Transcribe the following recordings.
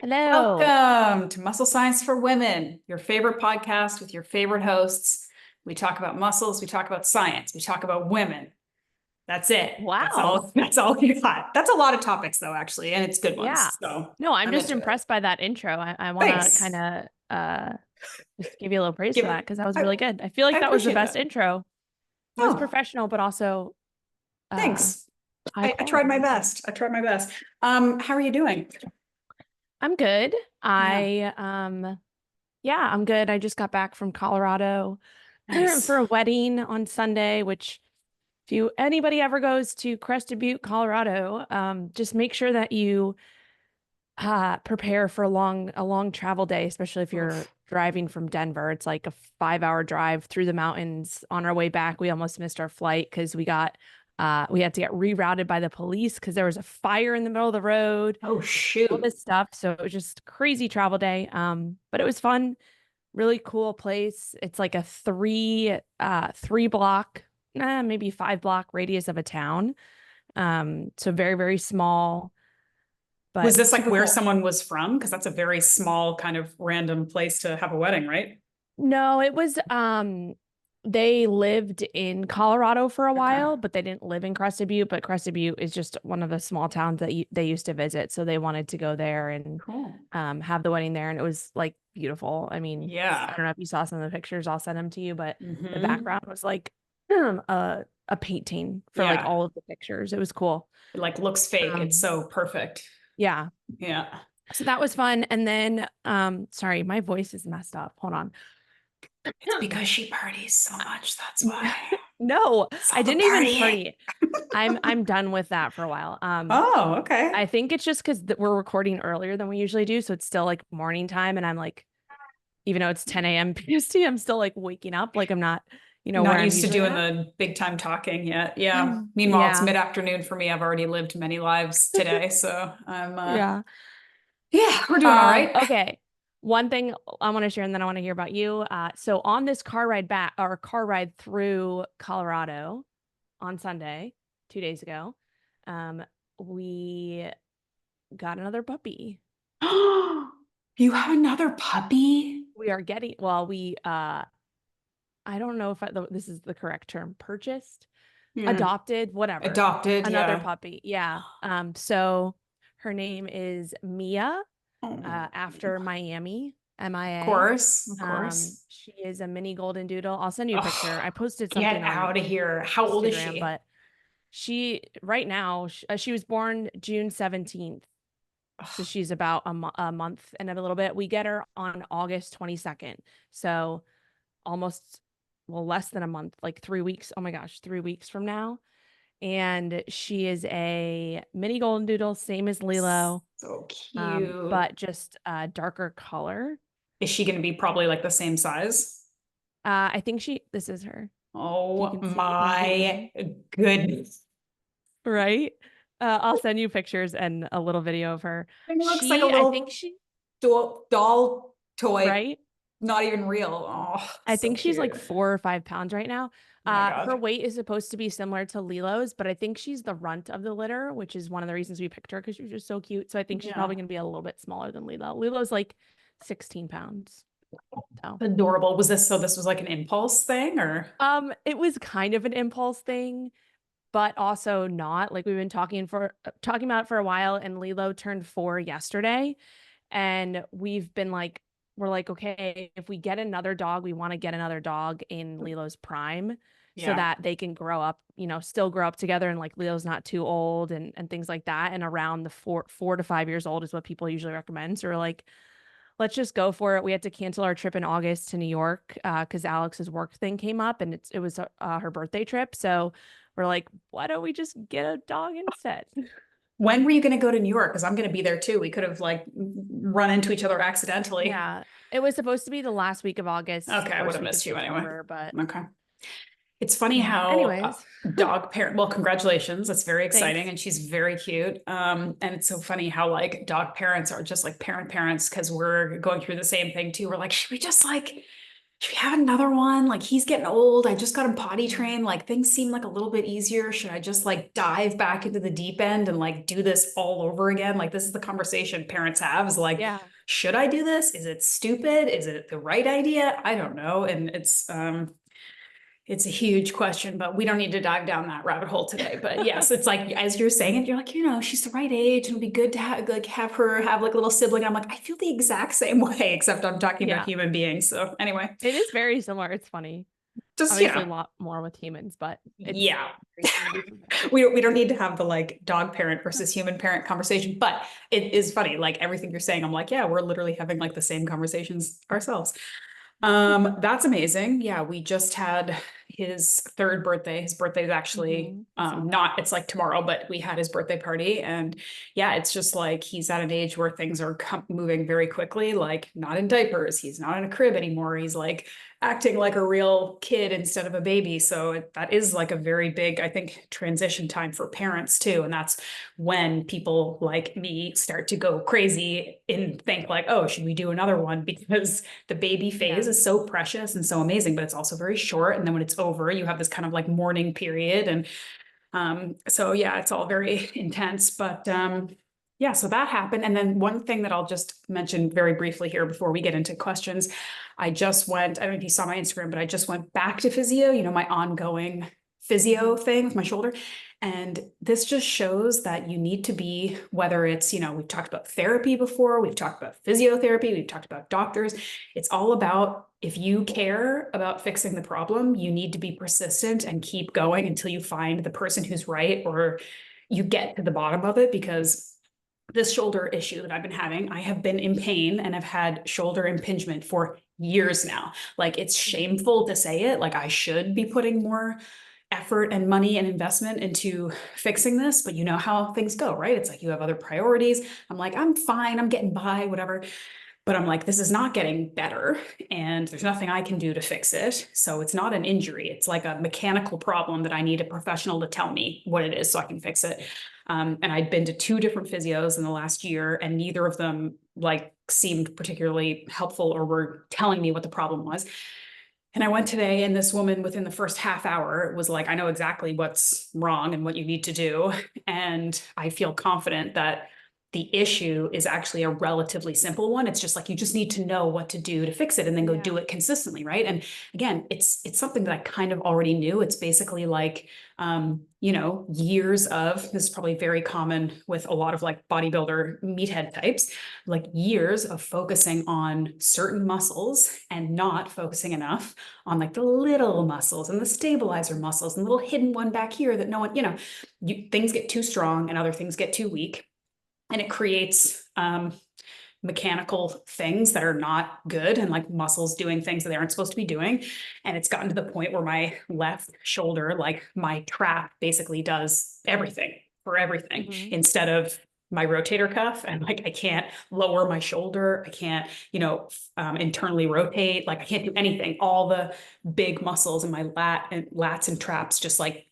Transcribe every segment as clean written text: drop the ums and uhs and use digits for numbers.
Hello. Welcome to Muscle Science for Women, your favorite podcast with your favorite hosts. We talk about muscles, we talk about science, we talk about women. That's it. That's Wow. all. That's all we got. That's a lot of topics, though, actually, and it's good Yeah. ones. So No, I'm I'm just into it. impressed by that intro. I want to kind Thanks. of just give you a little praise for Give that it. because that was I, really good. I feel I like that was the appreciate best that. intro. It was Oh, professional, but also uh thanks. high I tried my quality. So best. I tried my best. How are you doing? I'm good. Yeah, Yeah, I'm good. I just got back from Colorado nice. for a wedding on Sunday, which if you anybody ever goes to Crested Butte, Colorado, just make sure that you prepare for a long travel day, especially if you're Oof. driving from Denver. It's like a 5 hour drive through the mountains. On our way back, we almost missed our flight because we had to get rerouted by the police because there was a fire in the middle of the road, Oh, all shoot. this stuff. So it was just crazy travel day. But it was fun, really cool place. It's like a three block, maybe 5 block radius of a town. So very, very small, Was but this like super where cool. someone was from? Because that's a very small kind of random place to have a wedding, right? No, it was they lived in Colorado for a Okay. while, but they didn't live in Crested Butte, but Crested Butte is just one of the small towns that they used to visit, so they wanted to go there and Cool. have the wedding there, and it was like beautiful. I mean, I Yeah. don't know if you saw some of the pictures, I'll send them to you, but the Hmm. background was like a painting for like Yeah. all of the pictures. It was cool. It like looks fake. It's Um so perfect. yeah. Yeah. So that was fun. And then sorry, my voice is messed up. Hold on. It's because she parties so much. That's why. No, It's I all the didn't even partying. party. I'm done with that for a while. Oh, okay. I think it's just because we're recording earlier than we usually do, so it's still like morning time, and I'm like, even though it's 10 a.m. PST, I'm still like waking up, like I'm not, where Not I'm used to usually doing at. the big time talking yet. Yeah. Meanwhile, it's Yeah, mid-afternoon for me. I've already lived many lives today, so yeah. yeah, we're doing all right. Okay. One thing I want to share, and then I want to hear about you. So on this car ride back or car ride through Colorado on Sunday, 2 days ago, um, we got another puppy. You have another puppy? We are getting, well, I don't know if this is the correct term, purchased, Yeah. adopted, whatever. Adopted, Another yeah. puppy. Yeah. So her name is Mia, Oh, after Miami, MIA. of course. She is a mini golden doodle. I'll send you a picture. Oh, I posted get something on out of here. How old is Instagram, she? but right now, she was born June 17th. So Oh, she's about a month and a little bit. We get her on August 22nd. So almost, well, less than a month, like 3 weeks. Oh my gosh, 3 weeks from now. And she is a mini golden doodle, same as Lilo, so cute. but just a darker color. Is she going to be probably like the same size? I think this is her. If you Oh can see in here, my goodness. right? I'll send you pictures and a little video of her. Thing looks like a I think little she, doll toy, right? not even real. Oh, I so think she's like cute. 4 or 5 pounds right now. Oh my Her God. weight is supposed to be similar to Lilo's, but I think she's the runt of the litter, which is one of the reasons we picked her because she was just so cute. So I think she's Yeah. probably going to be a little bit smaller than Lilo. Lilo's like 16 pounds. So, Adorable. This was like an impulse thing or? it was kind of an impulse thing, but also not. Like we've been talking about it for a while, and Lilo turned 4 yesterday, and we're like, okay, if we get another dog, we want to get another dog in Lilo's prime so Yeah. that they can grow up, still grow up together, and like Lilo's not too old and things like that. And around the 4 to 5 years old is what people usually recommend. So we're like, let's just go for it. We had to cancel our trip in August to New York because Alex's work thing came up, and it was her birthday trip. So we're like, why don't we just get a dog instead? When were you going to go to New York? Because I'm going to be there too. We could have like run into each other accidentally. Yeah, it was supposed to be the last week of August, Okay, I would first have week of missed you anyway. September, but Okay. It's funny yeah. how Anyways, well, congratulations. That's very exciting. thanks. And she's very cute. And it's so funny how like dog parents are just like parents because we're going through the same thing too. We're like, should we have another one? Like he's getting old. I just got him potty trained. Like things seem like a little bit easier. Should I just like dive back into the deep end and like do this all over again? Like this is the conversation parents have is like, Yeah. should I do this? Is it stupid? Is it the right idea? I don't know. And it's a huge question, but we don't need to dive down that rabbit hole today. But yes, it's like as you're saying it, you're like, she's the right age, and it'll be good to have her have like a little sibling. I'm like, I feel the exact same way, except I'm talking about Yeah. human beings. So anyway, It is very similar. It's funny. just Obviously a lot more with humans, but it's yeah. very similar perspective. We don't need to have the like dog parent versus human parent conversation, but it is funny. Like everything you're saying, I'm like, yeah, we're literally having like the same conversations ourselves. That's amazing. Yeah, we just had his third birthday. His birthday is actually not, it's like tomorrow, but we had his birthday party. And yeah, it's just like he's at an age where things are moving very quickly, like not in diapers. He's not in a crib anymore. He's like acting like a real kid instead of a baby. So that is like a very big, I think, transition time for parents too. And that's when people like me start to go crazy and think like, oh, should we do another one? Because the baby phase is so precious and so amazing, but it's also very short. And then when it's over, you have this kind of like mourning period. And so yeah, it's all very intense, but yeah, so that happened. And then one thing that I'll just mention very briefly here before we get into questions, I just went, I don't know if you saw my Instagram, but I just went back to physio, my ongoing physio thing with my shoulder. And this just shows that you need to be, whether it's, we've talked about therapy before, we've talked about physiotherapy, we've talked about doctors. It's all about, if you care about fixing the problem, you need to be persistent and keep going until you find the person who's right, or you get to the bottom of it. Because this shoulder issue that I've been having, I have been in pain and I've had shoulder impingement for years now. Like it's shameful to say it. Like I should be putting more effort and money and investment into fixing this, but you know how things go, right? It's like you have other priorities. I'm like, I'm fine, I'm getting by, whatever. But I'm like, this is not getting better and there's nothing I can do to fix it. So it's not an injury. It's like a mechanical problem that I need a professional to tell me what it is so I can fix it. And I'd been to 2 different physios in the last year and neither of them like seemed particularly helpful or were telling me what the problem was. And I went today and this woman within the first half hour was like, I know exactly what's wrong and what you need to do. And I feel confident that the issue is actually a relatively simple one. It's just like, you just need to know what to do to fix it and then go do it consistently. Right. And again, it's something that I kind of already knew. It's basically like, years of, this is probably very common with a lot of like bodybuilder meathead types, like years of focusing on certain muscles and not focusing enough on like the little muscles and the stabilizer muscles and the little hidden one back here that no one, things get too strong and other things get too weak. And it creates mechanical things that are not good and like muscles doing things that they aren't supposed to be doing. And it's gotten to the point where my left shoulder, like my trap basically does everything for everything instead of my rotator cuff. And like, I can't lower my shoulder. I can't, internally rotate. Like I can't do anything. All the big muscles in my lats and traps just like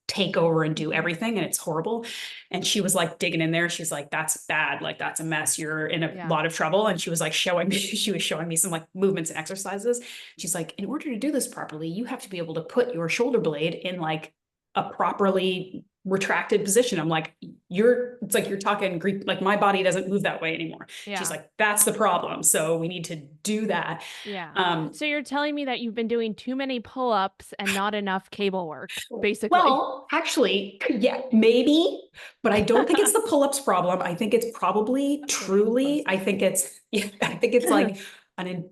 take over and do everything. And it's horrible. And she was like digging in there. She's like, that's bad. Like that's a mess. You're in a lot of trouble. And she was like she was showing me some like movements and exercises. She's like, in order to do this properly, you have to be able to put your shoulder blade in like a properly retracted position. I'm like, it's like you're talking Greek, like my body doesn't move that way anymore. She's like, that's the problem. So we need to do that. So you're telling me that you've been doing too many pull-ups and not enough cable work, basically. Well, actually, yeah, maybe, but I don't think it's the pull-ups problem. I think it's probably truly, I think it's like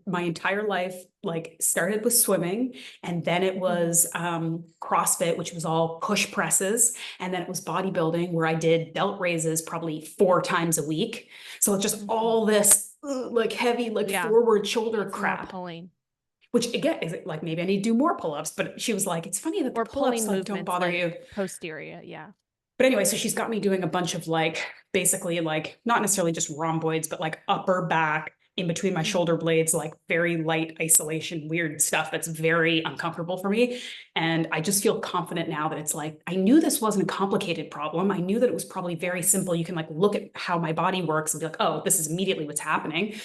my entire life, like started with swimming and then it was CrossFit, which was all push presses. And then it was bodybuilding where I did belt raises probably 4 times a week. So it's just all this like heavy, like forward shoulder crap. Pulling. Which again, is like, maybe I need to do more pull-ups, but she was like, it's funny that the pull-ups like don't bother you. Posterior. Yeah. But anyway, so she's got me doing a bunch of like, basically like, not necessarily just rhomboids, but like upper back in between my shoulder blades, like very light isolation, weird stuff that's very uncomfortable for me. And I just feel confident now that it's like, I knew this wasn't a complicated problem. I knew that it was probably very simple. You can like look at how my body works and be like, oh, this is immediately what's happening.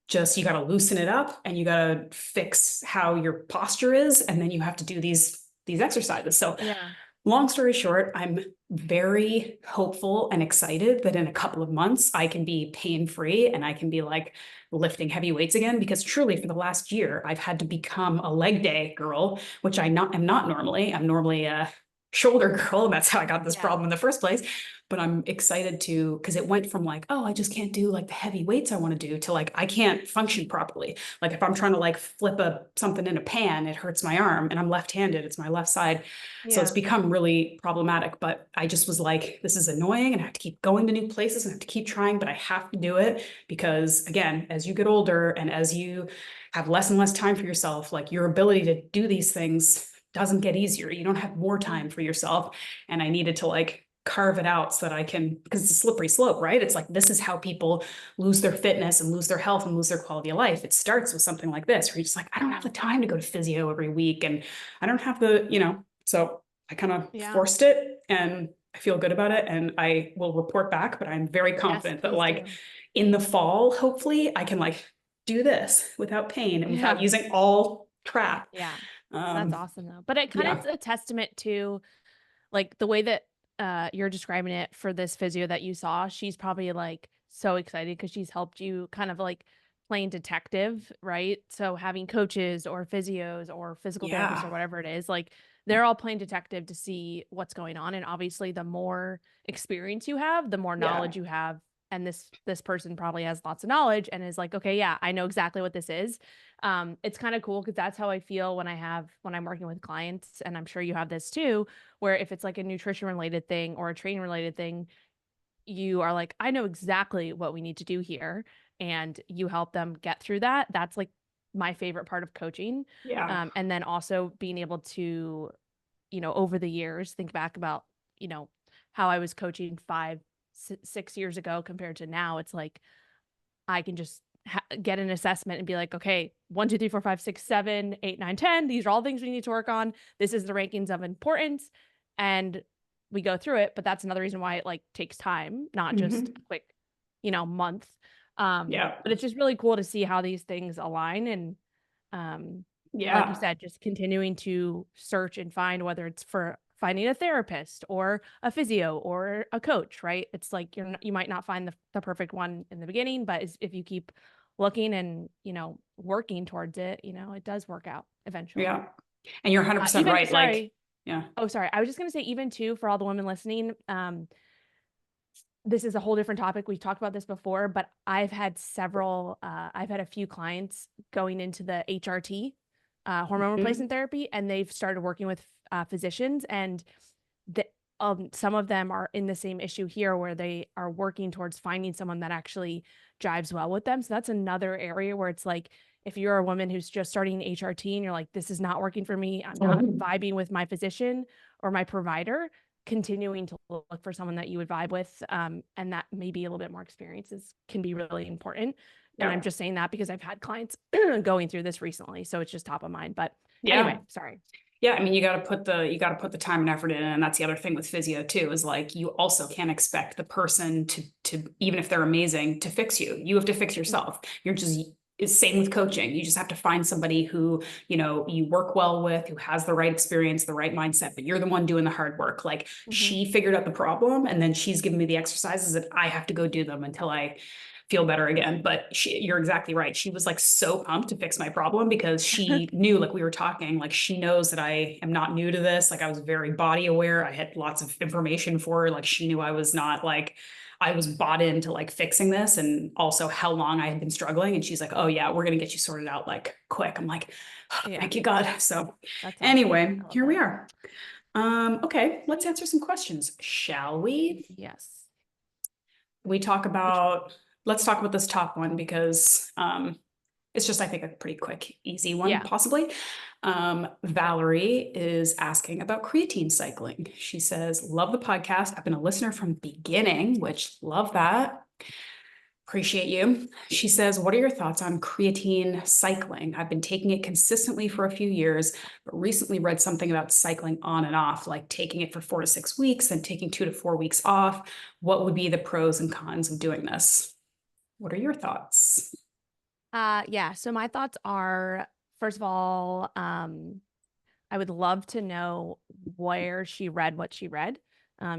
Just you got to loosen it up and you got to fix how your posture is. And then you have to do these exercises. So Yeah. long story short, I'm very hopeful and excited that in a couple of months I can be pain-free and I can be like lifting heavy weights again, because truly for the last year I've had to become a leg day girl, which am not normally. I'm normally a shoulder girl. That's how I got this Yeah. problem in the first place. But I'm excited to, because it went from like, oh, I just can't do like the heavy weights I want to do, to like I can't function properly. Like if I'm trying to like flip something in a pan, it hurts my arm, and I'm left-handed, it's my left side. So it's Yeah. become really problematic. But I just was like, this is annoying and I have to keep going to new places and I have to keep trying, but I have to do it because, again, as you get older and as you have less and less time for yourself, like your ability to do these things doesn't get easier. You don't have more time for yourself. And I needed to like carve it out so that I can, because it's a slippery slope, right? It's like, this is how people lose their fitness and lose their health and lose their quality of life. It starts with something like this, where you're just like, I don't have the time to go to physio every week. And I don't have the, so I kind of Yeah. forced it and I feel good about it. And I will report back, but I'm very Yes, confident that please like do. in the fall, hopefully I can like do this without pain and without Yeah. using all crap. Yeah. That's Um, awesome though. But it kind of yeah, is a testament to like the way that you're describing it for this physio that you saw. She's probably like so excited because she's helped you kind of like playing detective, right? So having coaches or physios or physical therapists or yeah, whatever it is, like they're all playing detective to see what's going on. And obviously the more experience you have, the more yeah, knowledge you have. And this person probably has lots of knowledge and is like, okay, yeah, I know exactly what this is. It's kind of cool because that's how I feel when I'm working with clients, and I'm sure you have this too, where if it's like a nutrition related thing or a training related thing, you are like, I know exactly what we need to do here. And you help them get through that. That's like my favorite part of coaching. yeah, And then also being able to, over the years, think back about, how I was coaching 6 years ago compared to now. It's like, I can just get an assessment and be like, okay, 1, 2, 3, 4, 5, 6, 7, 8, 9, 10. These are all things we need to work on. This is the rankings of importance. And we go through it. But that's another reason why it like takes time, not just hmm a quick, month. yeah, But it's just really cool to see how these things align. And um, like you yeah, said, just continuing to search and find, whether it's for finding a therapist or a physio or a coach, right? It's like you might not find the perfect one in the beginning, but if you keep looking and, working towards it, it does work out eventually. yeah. And you're 100% Even, right. Like, sorry. yeah. Oh, sorry. I was just going to say, even too, for all the women listening, this is a whole different topic. We've talked about this before, but I've had a few clients going into the HRT, hormone Mhm. replacement therapy, and they've started working with physicians, and the, some of them are in the same issue here where they are working towards finding someone that actually jives well with them. So that's another area where it's like, if you're a woman who's just starting HRT and you're like, this is not working for me, I'm not vibing with my physician or my provider, continuing to look for someone that you would vibe with, and that maybe a little bit more experiences can be really important. And I'm Yeah. just saying that because I've had clients going through this recently, so it's just top of mind. But Yeah. anyway, sorry. Yeah, I mean, you got to put the time and effort in, and that's the other thing with physio too, is like you also can't expect the person to even if they're amazing to fix you. You have to fix yourself. You're just it's same with coaching. You just have to find somebody who, you work well with, who has the right experience, the right mindset, but you're the one doing the hard work. Like Mm-hmm. she figured out the problem and then she's giving me the exercises that I have to go do them until I feel better again. But you're exactly right. She was like so pumped to fix my problem because she knew, like we were talking, like she knows that I am not new to this. Like I was very body aware. I had lots of information for her. Like she knew I was not like, I was bought into like fixing this and also how long I had been struggling. And she's like, oh yeah, we're going to get you sorted out like quick. I'm like, oh, Yeah, thank you, God. So that's awesome. anyway, I love here we that. are. Okay, let's answer some questions, shall we? Yes. We talk Which one? about, let's talk about this top one because it's just, I think, a pretty quick, easy one, Yeah. possibly. Valerie is asking about creatine cycling. She says, love the podcast. I've been a listener from the beginning, which love that. Appreciate you. She says, what are your thoughts on creatine cycling? I've been taking it consistently for a few years, but recently read something about cycling on and off, like taking it for 4 to 6 weeks and taking 2 to 4 weeks off. What would be the pros and cons of doing this? What are your thoughts? Yeah, so my thoughts are, first of all, I would love to know where she read what she read.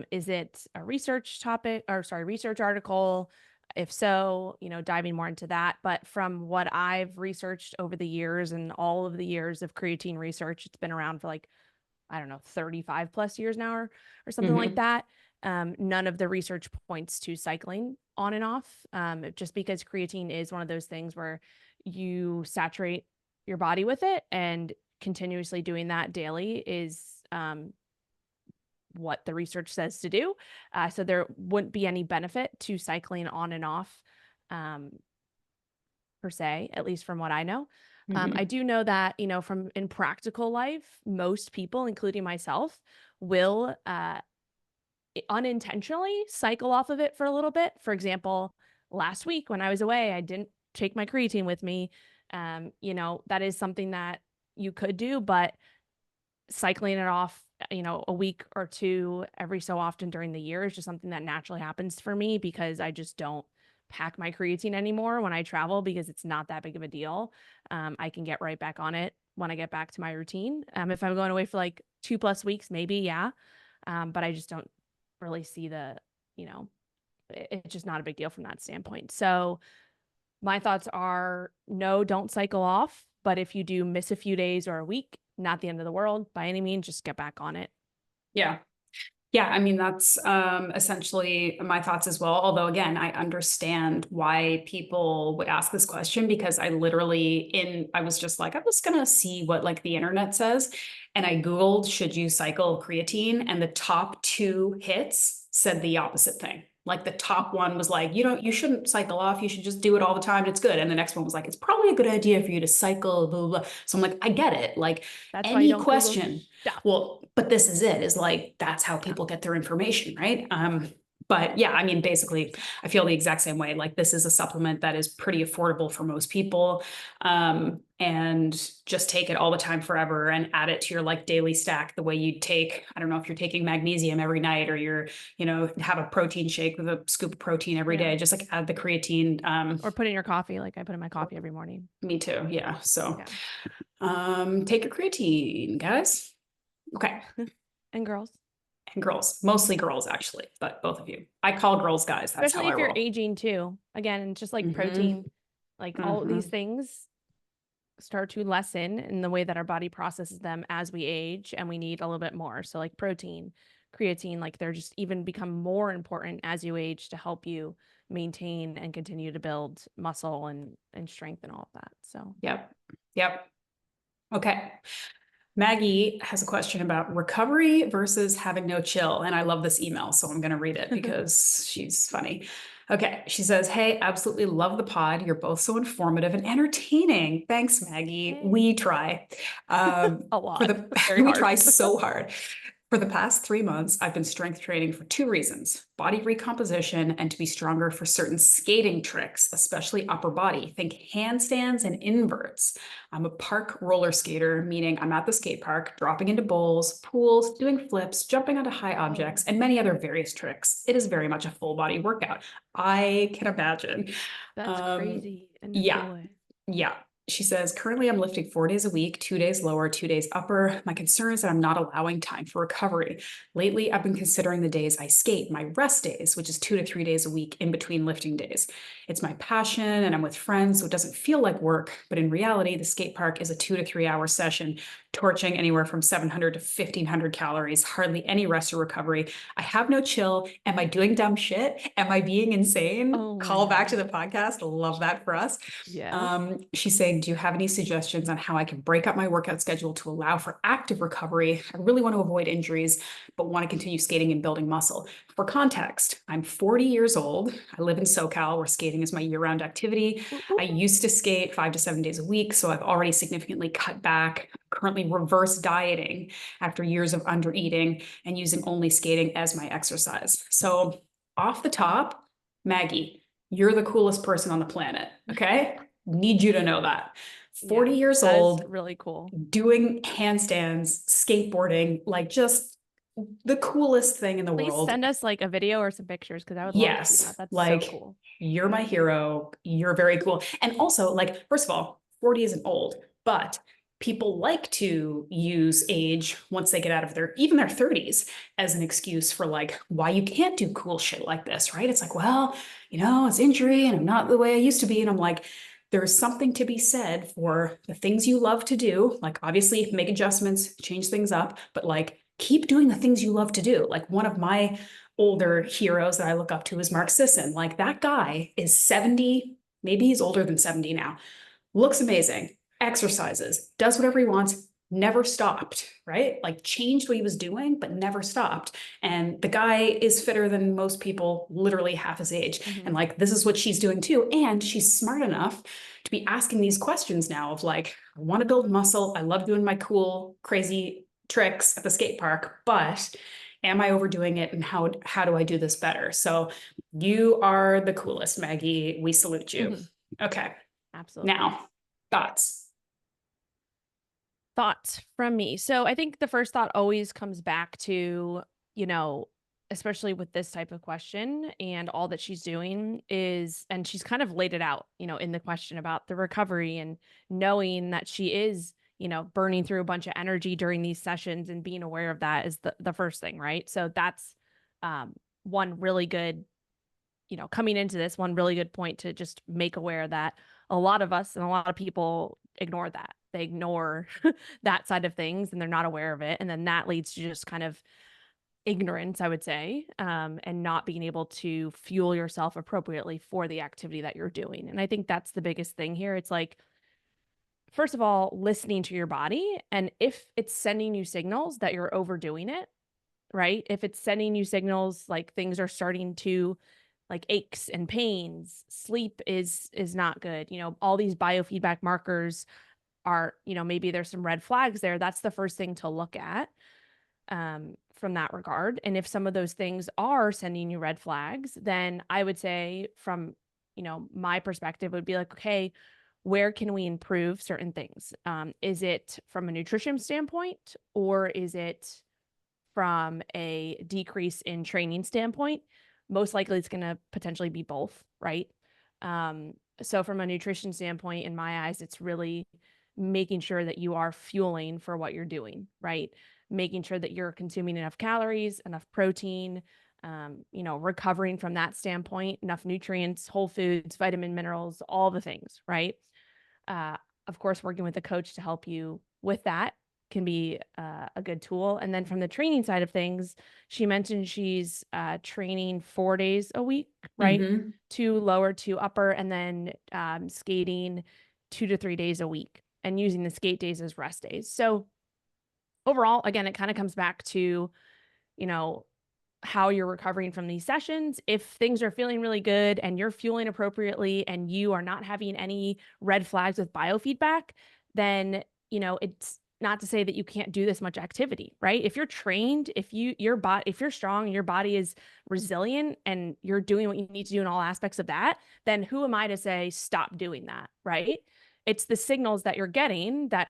Is it a research topic or sorry, research article? If so, diving more into that. But from what I've researched over the years and all of the years of creatine research, it's been around for like, I don't know, 35 plus years now or something like Mhm. that. None of the research points to cycling on and off, just because creatine is one of those things where you saturate your body with it, and continuously doing that daily is what the research says to do. So there wouldn't be any benefit to cycling on and off, um, per se, at least from what I know. I Mhm. do know that, from in practical life, most people, including myself, will unintentionally cycle off of it for a little bit. For example, last week when I was away, I didn't take my creatine with me. That is something that you could do, but cycling it off, a week or two every so often during the year is just something that naturally happens for me because I just don't pack my creatine anymore when I travel because it's not that big of a deal. I can get right back on it when I get back to my routine. If I'm going away for like 2+ weeks, maybe, yeah. But I just don't really see you know, it's just not a big deal from that standpoint. So my thoughts are no, don't cycle off. But if you do miss a few days or a week, not the end of the world by any means, just get back on it. Yeah. Yeah, I mean, that's essentially my thoughts as well. Although, again, I understand why people would ask this question because I was just like, I'm just gonna see what like the internet says. And I Googled, should you cycle creatine? And the top two hits said the opposite thing. Like the top one was like, you shouldn't cycle off. You should just do it all the time. It's good. And the next one was like, it's probably a good idea for you to cycle, blah, blah, blah. So I'm like, I get it. Like That's why you any don't Google question. stuff. Well, but this is it, is like, that's how Yeah. people get their information, right? But yeah, I mean, basically, I feel the exact same way. Like, this is a supplement that is pretty affordable for most people. And just take it all the time forever and add it to your like daily stack the way you take, I don't know if you're taking magnesium every night or have a protein shake with a scoop of protein every Yeah. day. Just like add the creatine. Or put in your coffee, like I put in my coffee every morning. Me too. Yeah. So, Yeah. take your creatine, guys. Okay. And girls, And girls, mostly girls, actually, but both of you. I call girls guys. That's how especially I if you're roll. aging too. Again, just like Mm-hmm. protein, like all of these Mm-hmm. things start to lessen in the way that our body processes them as we age, and we need a little bit more. So like protein, creatine, like they're just even become more important as you age to help you maintain and continue to build muscle and strength and all of that. So Yep. Yep. Okay. Maggie has a question about recovery versus having no chill. And I love this email, so I'm going to read it because she's funny. Okay. She says, hey, absolutely love the pod. You're both so informative and entertaining. Thanks, Maggie. Yay. We try. A For lot. the, Very we hard. try so hard. For the past 3 months, I've been strength training for two reasons: body recomposition and to be stronger for certain skating tricks, especially upper body. Think handstands and inverts. I'm a park roller skater, meaning I'm at the skate park, dropping into bowls, pools, doing flips, jumping onto high Oh, objects, and many other various tricks. It is very much a full body workout. I can imagine. that's Um, crazy in a yeah, cool way. yeah. She says, currently I'm lifting 4 days a week, 2 days lower, 2 days upper. My concern is that I'm not allowing time for recovery. Lately, I've been considering the days I skate, my rest days, which is 2 to 3 days a week in between lifting days. It's my passion and I'm with friends, so it doesn't feel like work. But in reality, the skate park is a 2 to 3 hour session, torching anywhere from 700 to 1500 calories, hardly any rest or recovery. I have no chill. Am I doing dumb shit? Am I being insane? Oh my Call back to God. the podcast. Love that for us. Yes. She's saying, do you have any suggestions on how I can break up my workout schedule to allow for active recovery? I really want to avoid injuries, but want to continue skating and building muscle. For context, I'm 40 years old. I live in SoCal, where skating is my year-round activity. Whoop, I whoop. used to skate 5 to 7 days a week, so I've already significantly cut back. Currently reverse dieting after years of under eating and using only skating as my exercise. So off the top, Maggie, You're the coolest person on the planet. Okay. Need you to know that. 40 Yeah, years that is old, really cool. doing handstands, skateboarding, like just the coolest thing in the Please world. send us like a video or some pictures because I would love to see that. Yes, That's so like cool. you're my hero. You're very cool. And also, like, first of all, 40 isn't old, but people like to use age once they get out of their even their 30s as an excuse for like why you can't do cool shit like this, right? It's like, well, it's injury and I'm not the way I used to be. And I'm like, there's something to be said for the things you love to do. Like, obviously, make adjustments, change things up, but like, keep doing the things you love to do. Like, one of my older heroes that I look up to is Mark Sisson. Like, that guy is 70, maybe he's older than 70 now, looks amazing, exercises, does whatever he wants, never stopped, right? Like, changed what he was doing, but never stopped. And the guy is fitter than most people, literally half his age. And Hmm. like, this is what she's doing too. And she's smart enough to be asking these questions now of like, I want to build muscle. I love doing my cool, crazy tricks at the skate park, but am I overdoing it? And how do I do this better? So you are the coolest, Maggie. We salute you. Hmm. Okay. Absolutely. Now, thoughts. Thoughts from me. So I think the first thought always comes back to, you know, especially with this type of question and all that she's doing is, and she's kind of laid it out, in the question about the recovery and knowing that she is, burning through a bunch of energy during these sessions and being aware of that is the first thing, right? So that's one really good, coming into this, one really good point to just make aware that a lot of us and a lot of people ignore that. They ignore that side of things and they're not aware of it. And then that leads to just kind of ignorance, I would say, and not being able to fuel yourself appropriately for the activity that you're doing. And I think that's the biggest thing here. It's like, first of all, listening to your body. And if it's sending you signals that you're overdoing it, right? If it's sending you signals like things are starting to like aches and pains, sleep is not good. All these biofeedback markers are, maybe there's some red flags there. That's the first thing to look at from that regard. And if some of those things are sending you red flags, then I would say from, my perspective would be like, okay, where can we improve certain things? Is it from a nutrition standpoint or is it from a decrease in training standpoint? Most likely it's going to potentially be both, right? So from a nutrition standpoint, in my eyes, it's really making sure that you are fueling for what you're doing, right? Making sure that you're consuming enough calories, enough protein, recovering from that standpoint, enough nutrients, whole foods, vitamin, minerals, all the things, right? Uh, of course, working with a coach to help you with that can be a good tool. And then from the training side of things, she mentioned she's training 4 days a week, right? Mm-hmm. Two lower, two upper, and then skating 2 to 3 days a week and using the skate days as rest days. So overall, again, it kind of comes back to, you know, how you're recovering from these sessions. If things are feeling really good and you're fueling appropriately and you are not having any red flags with biofeedback, then, it's not to say that you can't do this much activity, right? If you're trained, if you're strong and your body is resilient and you're doing what you need to do in all aspects of that, then who am I to say stop doing that, right? It's the signals that you're getting that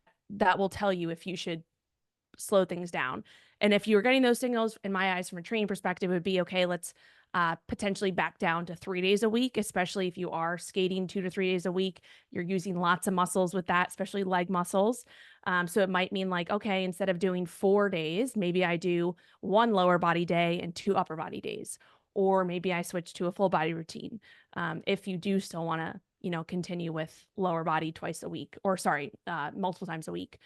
will tell you if you should slow things down. And if you were getting those signals, in my eyes, from a training perspective, it would be okay, let's potentially back down to 3 days a week, especially if you are skating 2 to 3 days a week. You're using lots of muscles with that, especially leg muscles. So it might mean like, okay, instead of doing 4 days, maybe I do one lower body day and two upper body days. Or maybe I switch to a full body routine. If you do still want to, continue with lower body twice a week, or sorry, multiple times a week.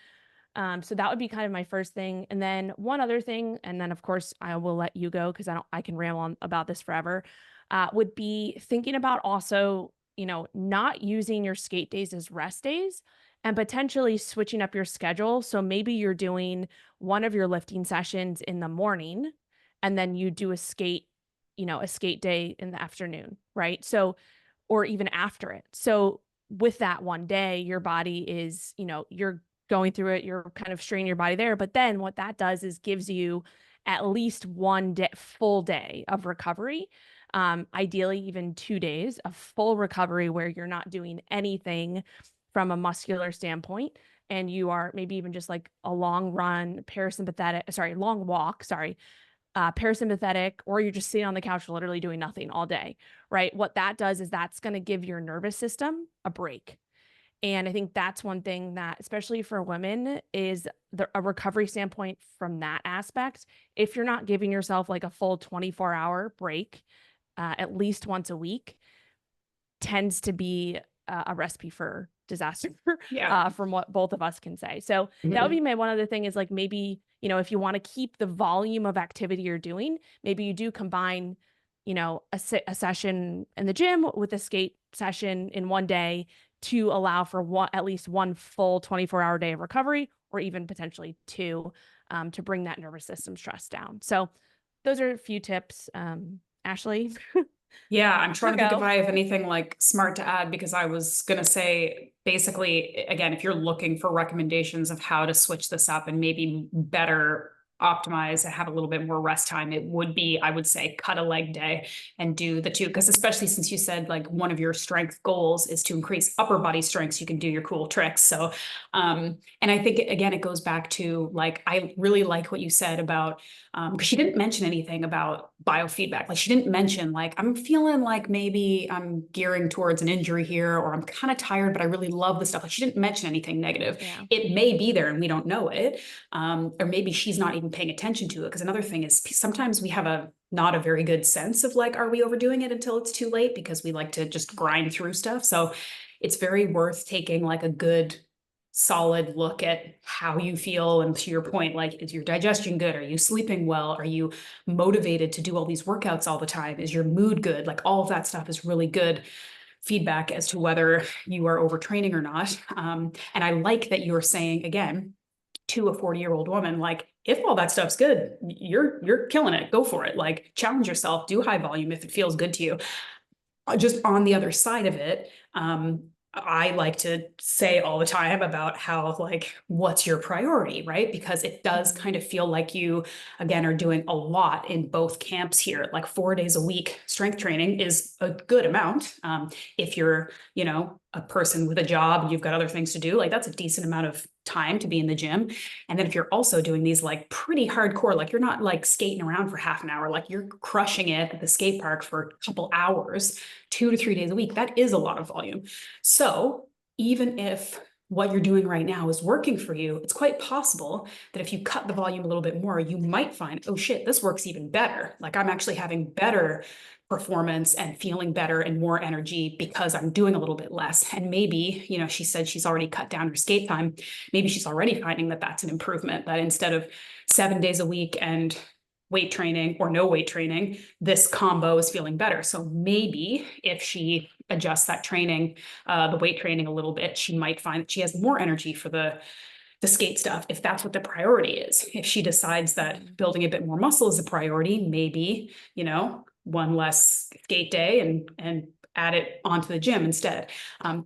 So that would be kind of my first thing. And then one other thing, and then of course I will let you go because I can ramble on about this forever, would be thinking about also, not using your skate days as rest days and potentially switching up your schedule. So maybe you're doing one of your lifting sessions in the morning and then you do a skate day in the afternoon, right? So, or even after it. So with that one day, your body is, you're going through it, you're kind of straining your body there. But then what that does is gives you at least one day, full day of recovery. Ideally even 2 days of full recovery where you're not doing anything from a muscular standpoint, and you are maybe even just like a long run, long walk, parasympathetic, or you're just sitting on the couch literally doing nothing all day, right? What that does is that's going to give your nervous system a break. And I think that's one thing that, especially for women, is a recovery standpoint from that aspect. If you're not giving yourself like a full 24-hour break, at least once a week, tends to be a recipe for disaster, Yeah. from what both of us can say. So that would Mhm. be my one other thing is like maybe, if you want to keep the volume of activity you're doing, maybe you do combine, a session in the gym with a skate session in one day to allow for at least one full 24-hour day of recovery, or even potentially two, to bring that nervous system stress down. So those are a few tips. Ashleigh, Yeah, I'm trying your to think if go. I have anything like smart to add because I was gonna say basically, again, if you're looking for recommendations of how to switch this up and maybe better optimize and have a little bit more rest time, it would be, I would say, cut a leg day and do the two. Because especially since you said like one of your strength goals is to increase upper body strength, so you can do your cool tricks. So, and I think again, it goes back to like, I really like what you said about because she didn't mention anything about biofeedback. Like she didn't mention like I'm feeling like maybe I'm gearing towards an injury here, or I'm kind of tired, but I really love the stuff. Like she didn't mention anything negative. Yeah. It may be there and we don't know it, or maybe she's not even paying attention to it. Because another thing is sometimes we have a not a very good sense of like, are we overdoing it until it's too late because we like to just grind through stuff. So it's very worth taking like a good solid look at how you feel. And to your point, like, is your digestion good? Are you sleeping well? Are you motivated to do all these workouts all the time? Is your mood good? Like, all of that stuff is really good feedback as to whether you are overtraining or not. And I like that you're saying again to a 40-year-old woman, like, if all that stuff's good, you're killing it. Go for it. Like, challenge yourself, do high volume if it feels good to you. Just on the other side of it, I like to say all the time about how, like, what's your priority, right? Because it does Mhm. kind of feel like you, again, are doing a lot in both camps here. Like 4 days a week strength training is a good amount. If you're, a person with a job and you've got other things to do, like that's a decent amount of time to be in the gym. And then if you're also doing these like pretty hardcore, like you're not like skating around for half an hour, like you're crushing it at the skate park for a couple hours, 2 to 3 days a week, that is a lot of volume. So even if what you're doing right now is working for you, it's quite possible that if you cut the volume a little bit more, you might find, oh shit, this works even better. Like I'm actually having better performance and feeling better and more energy because I'm doing a little bit less. And maybe, she said she's already cut down her skate time. Maybe she's already finding that that's an improvement, that instead of 7 days a week and weight training or no weight training, this combo is feeling better. So maybe if she adjusts that training, the weight training a little bit, she might find that she has more energy for the skate stuff if that's what the priority is. If she decides that Mhm. building a bit more muscle is a priority, maybe, one less skate day and add it onto the gym instead.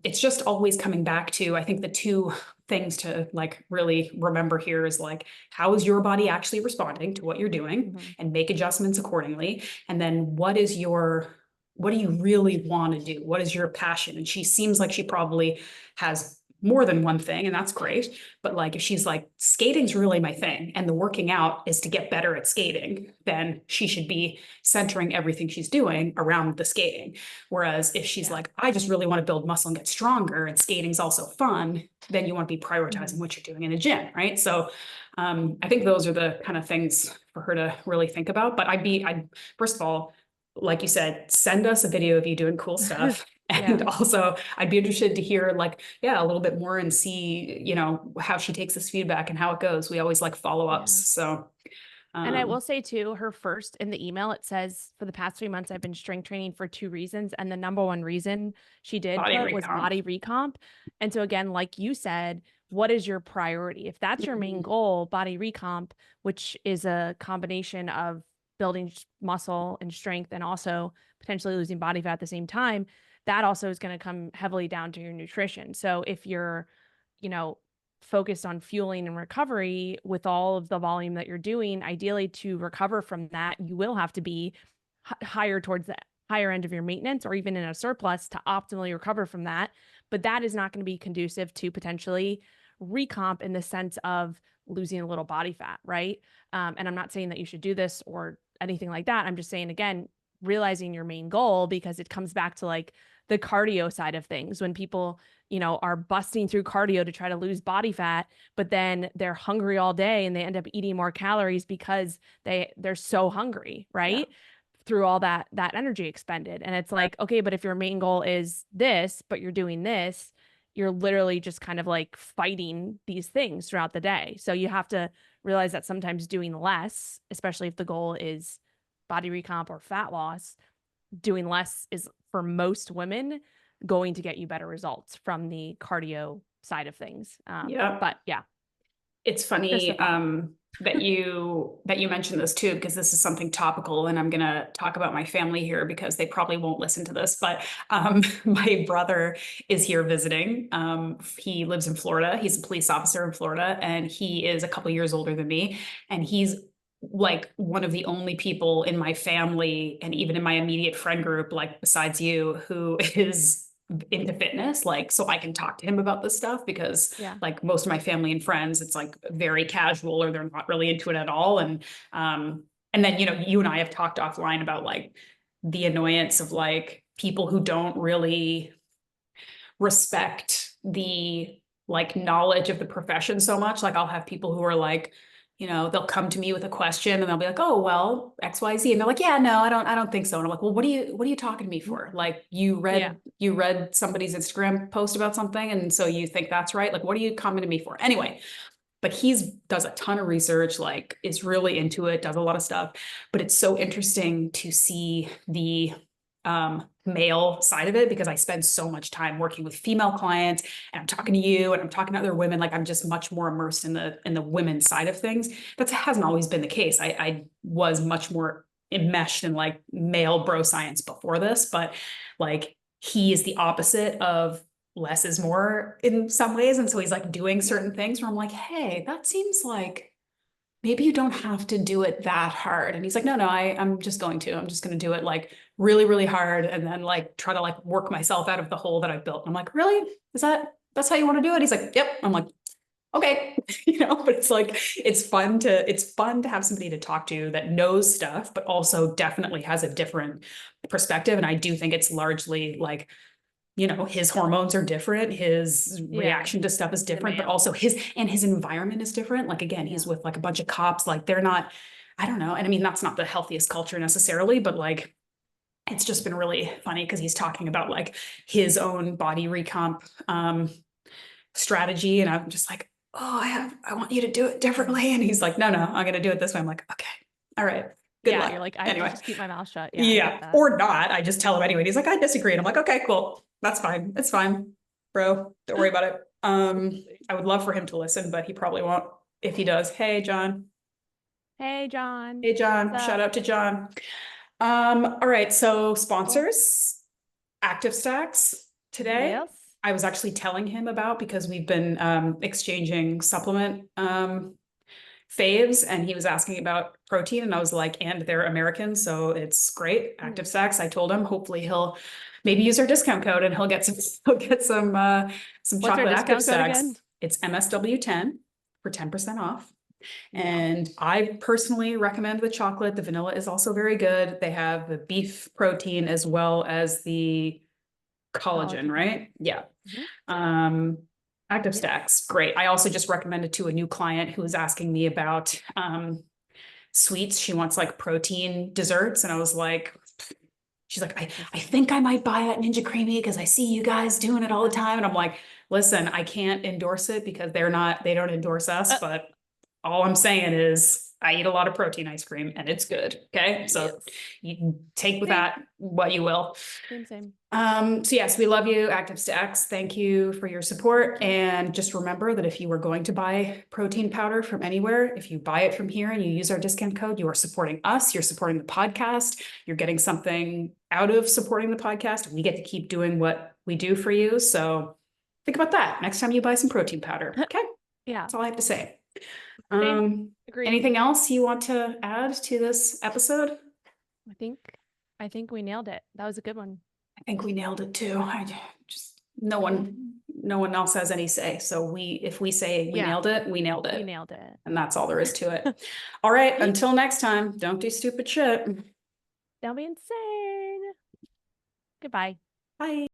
It's just always coming back to, I think the two things to like really remember here is like, how is your body actually responding to what you're doing, Mhm. and make adjustments accordingly. And then what do you really want to do? What is your passion? And she seems like she probably has more than one thing, and that's great. But like if she's like, skating's really my thing, and the working out is to get better at skating, then she should be centering everything she's doing around the skating. Whereas if she's Yeah. like, I just really want to build muscle and get stronger, and skating's also fun, then you want to be prioritizing Mhm. what you're doing in the gym, right? So I think those are the kind of things for her to really think about. But I first of all, like you said, send us a video of you doing cool stuff. And Yeah. also, I'd be interested to hear, like, yeah, a little bit more and see, how she takes this feedback and how it goes. We always like follow ups. Yeah. So, And I will um, say too, her first in the email, it says for the past 3 months, I've been strength training for two reasons. And the number one reason she did body put was recomp. body recomp. And so again, like you said, what is your priority? If that's your main Mhm. goal, body recomp, which is a combination of building muscle and strength and also potentially losing body fat at the same time, that also is going to come heavily down to your nutrition. So if you're, you know, focused on fueling and recovery with all of the volume that you're doing, ideally to recover from that, you will have to be higher towards higher end of your maintenance or even in a surplus to optimally recover from that. But that is not going to be conducive to potentially recomp in the sense of losing a little body fat, right? And I'm not saying that you should do this or anything like that. I'm just saying, again, realizing your main goal, because it comes back to like the cardio side of things. When people, are busting through cardio to try to lose body fat, but then they're hungry all day and they end up eating more calories because they're so hungry, right? Yeah. Through all that energy expended. And it's like, okay, but if your main goal is this, but you're doing this, you're literally just kind of like fighting these things throughout the day. So you have to realize that sometimes doing less, especially if the goal is body recomp or fat loss, doing less is for most women going to get you better results from the cardio side of things. Yeah. But yeah, It's just a funny thought. that you mentioned this too, because this is something topical, and I'm gonna talk about my family here because they probably won't listen to this. But my brother is here visiting. He lives in Florida. He's a police officer in Florida, and he is a couple years older than me. And he's like one of the only people in my family and even in my immediate friend group, like besides you, who is into fitness, like, so I can talk to him about this stuff, because Yeah. like most of my family and friends, it's like very casual or they're not really into it at all. And then, you and I have talked offline about like the annoyance of like people who don't really respect the like knowledge of the profession so much. Like I'll have people who are like, they'll come to me with a question and they'll be like, oh, well, XYZ. And they're like, yeah, no, I don't think so. And I'm like, well, what are you talking to me for? Like Yeah. you read somebody's Instagram post about something. And so you think that's right. Like, what are you coming to me for? Anyway, but does a ton of research, like is really into it, does a lot of stuff. But it's so interesting to see the male side of it, because I spend so much time working with female clients, and I'm talking to you and I'm talking to other women. Like I'm just much more immersed in the women's side of things. That hasn't always been the case. I was much more enmeshed in like male bro science before this, but like he is the opposite of less is more in some ways. And so he's like doing certain things where I'm like, hey, that seems like maybe you don't have to do it that hard. And he's like, no, I'm just going to. I'm just going to do it like really, really hard, and then like try to like work myself out of the hole that I've built. And I'm like, really? That's how you want to do it? He's like, yep. I'm like, okay. But it's like it's fun to have somebody to talk to that knows stuff, but also definitely has a different perspective. And I do think it's largely like, his hormones are different, his Yeah. reaction to stuff is The different, but male. also his environment is different. Like again, Yeah. he's with like a bunch of cops, like they're not, I don't know. And I mean, that's not the healthiest culture necessarily, but like it's just been really funny because he's talking about like his own body recomp strategy. And I'm just like, oh, I want you to do it differently. And he's like, no, I'm gonna do it this way. I'm like, okay, all right, good Yeah. You're luck. like, I have to Anyway. just keep my mouth shut. Yeah, I get Yeah, that. or not. I just tell him anyway. He's like, I disagree. And I'm like, okay, cool. That's fine. It's fine, bro. Don't worry about it. I would love for him to listen, but he probably won't. If he does, hey, John. Hey, John. Hey, What's John. Shout up? out to John. All right. So sponsors, Active Stacks today. Yes. I was actually telling him about, because we've been exchanging supplement faves, and he was asking about protein, and I was like, and they're American, so it's great. Active Mm. Stacks. I told him hopefully he'll maybe use our discount code and he'll get some What's our chocolate Active discount code again? Stacks. It's MSW10 for 10% off. Yeah. And I personally recommend the chocolate. The vanilla is also very good. They have the beef protein as well as the collagen, Collagen. right? Yeah. Mhm. Um, Active Yes. Stacks, great. I also just recommended to a new client who was asking me about sweets. She wants like protein desserts. And I was like, she's like, I Listen. think I might buy that Ninja Creamy because I see you guys doing it all the time. And I'm like, listen, I can't endorse it because they don't endorse us. Uh, But all I'm saying is I eat a lot of protein ice cream and it's good. Okay. So yes. you can take with Same. that what you will. Same. Same. So yes, we love you, Active Stacks. Thank you for your support. And just remember that if you are going to buy protein powder from anywhere, if you buy it from here and you use our discount code, you are supporting us, you're supporting the podcast, you're getting something out of supporting the podcast. We get to keep doing what we do for you. So think about that next time you buy some protein powder. Okay. Yeah. That's all I have to say. Same. Agreed. Anything else you want to add to this episode? I think I think we nailed it. That was a good one. I think we nailed it too. No one else has any say. So if we say we Yeah. nailed it, we nailed We it. nailed it. And that's all there is to it. All right. Until next time, don't do stupid shit. Don't be insane. Goodbye. Bye.